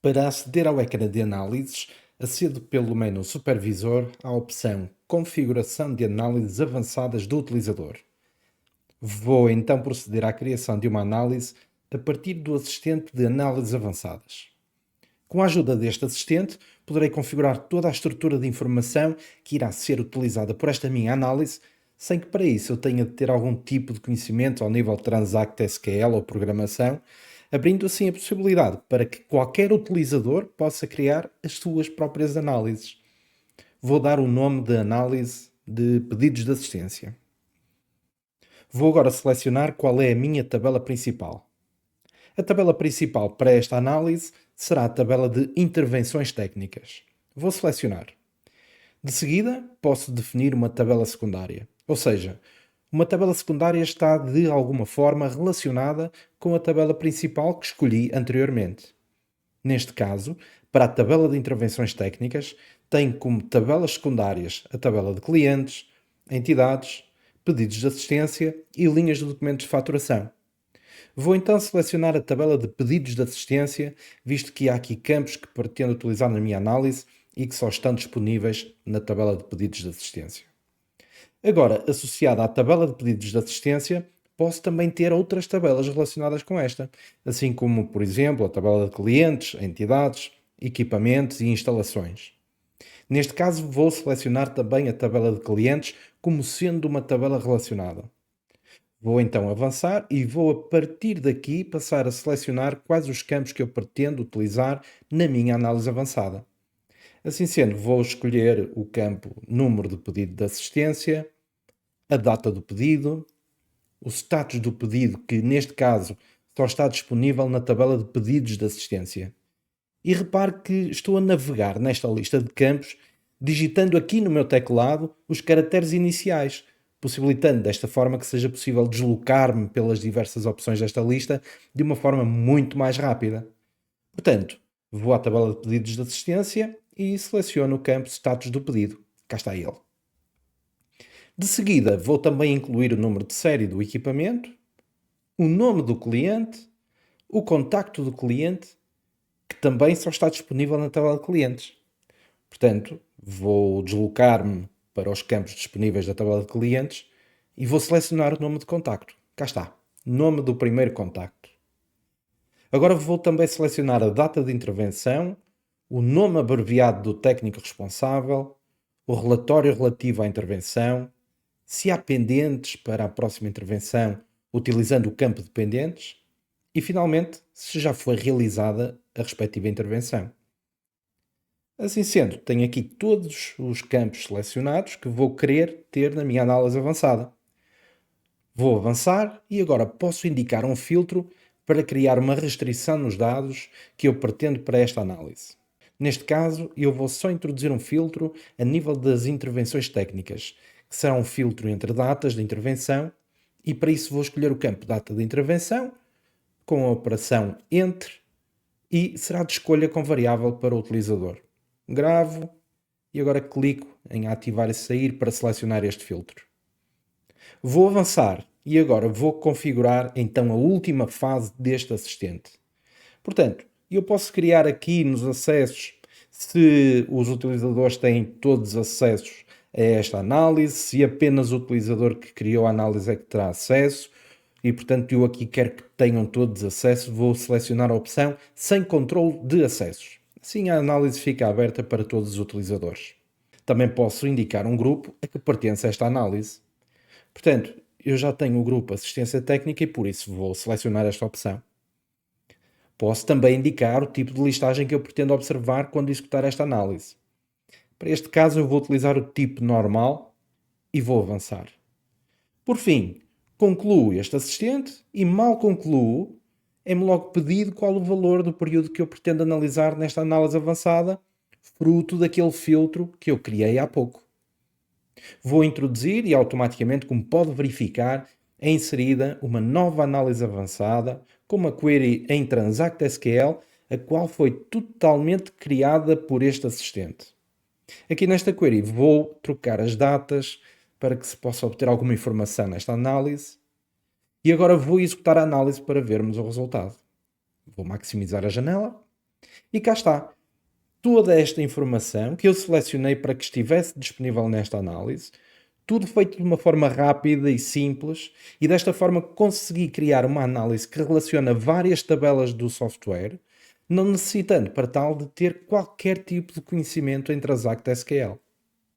Para aceder ao ecrã de análises, acedo pelo menu Supervisor à opção Configuração de análises avançadas do utilizador. Vou então proceder à criação de uma análise a partir do assistente de análises avançadas. Com a ajuda deste assistente, poderei configurar toda a estrutura de informação que irá ser utilizada por esta minha análise, sem que para isso eu tenha de ter algum tipo de conhecimento ao nível de Transact SQL ou programação, abrindo assim a possibilidade para que qualquer utilizador possa criar as suas próprias análises. Vou dar o nome de análise de pedidos de assistência. Vou agora selecionar qual é a minha tabela principal. A tabela principal para esta análise será a tabela de intervenções técnicas. Vou selecionar. De seguida, posso definir uma tabela secundária, ou seja, uma tabela secundária está de alguma forma relacionada com a tabela principal que escolhi anteriormente. Neste caso, para a tabela de intervenções técnicas, tenho como tabelas secundárias a tabela de clientes, entidades, pedidos de assistência e linhas de documentos de faturação. Vou então selecionar a tabela de pedidos de assistência, visto que há aqui campos que pretendo utilizar na minha análise e que só estão disponíveis na tabela de pedidos de assistência. Agora, associada à tabela de pedidos de assistência, posso também ter outras tabelas relacionadas com esta, assim como, por exemplo, a tabela de clientes, entidades, equipamentos e instalações. Neste caso, vou selecionar também a tabela de clientes como sendo uma tabela relacionada. Vou então avançar e vou a partir daqui passar a selecionar quais os campos que eu pretendo utilizar na minha análise avançada. Assim sendo, vou escolher o campo número de pedido de assistência, a data do pedido, o status do pedido, que neste caso só está disponível na tabela de pedidos de assistência. E repare que estou a navegar nesta lista de campos, digitando aqui no meu teclado os caracteres iniciais, possibilitando desta forma que seja possível deslocar-me pelas diversas opções desta lista de uma forma muito mais rápida. Portanto, vou à tabela de pedidos de assistência e seleciono o campo status do pedido. Cá está ele. De seguida, vou também incluir o número de série do equipamento, o nome do cliente, o contacto do cliente, que também só está disponível na tabela de clientes. Portanto, vou deslocar-me para os campos disponíveis da tabela de clientes e vou selecionar o nome de contacto. Cá está, nome do primeiro contacto. Agora vou também selecionar a data de intervenção, o nome abreviado do técnico responsável, o relatório relativo à intervenção, se há pendentes para a próxima intervenção utilizando o campo de pendentes e, finalmente, se já foi realizada a respectiva intervenção. Assim sendo, tenho aqui todos os campos selecionados que vou querer ter na minha análise avançada. Vou avançar e agora posso indicar um filtro para criar uma restrição nos dados que eu pretendo para esta análise. Neste caso, eu vou só introduzir um filtro a nível das intervenções técnicas, que será um filtro entre datas de intervenção, e para isso vou escolher o campo data de intervenção, com a operação entre, e será de escolha com variável para o utilizador. Gravo e agora clico em ativar e sair para selecionar este filtro. Vou avançar e agora vou configurar então a última fase deste assistente. Portanto, eu posso criar aqui nos acessos, se os utilizadores têm todos acessos a esta análise, se apenas o utilizador que criou a análise é que terá acesso, e portanto eu aqui quero que tenham todos acesso, vou selecionar a opção sem controle de acessos. Assim a análise fica aberta para todos os utilizadores. Também posso indicar um grupo a que pertence esta análise. Portanto, eu já tenho o grupo Assistência Técnica e por isso vou selecionar esta opção. Posso também indicar o tipo de listagem que eu pretendo observar quando executar esta análise. Para este caso eu vou utilizar o tipo normal e vou avançar. Por fim, concluo este assistente e mal concluo, é-me logo pedido qual o valor do período que eu pretendo analisar nesta análise avançada, fruto daquele filtro que eu criei há pouco. Vou introduzir e automaticamente, como pode verificar, é inserida uma nova análise avançada com uma query em Transact SQL, a qual foi totalmente criada por este assistente. Aqui nesta query vou trocar as datas para que se possa obter alguma informação nesta análise e agora vou executar a análise para vermos o resultado. Vou maximizar a janela E cá está, toda esta informação que eu selecionei para que estivesse disponível nesta análise, tudo feito de uma forma rápida e simples, e desta forma consegui criar uma análise que relaciona várias tabelas do software, não necessitando para tal de ter qualquer tipo de conhecimento em Transact SQL.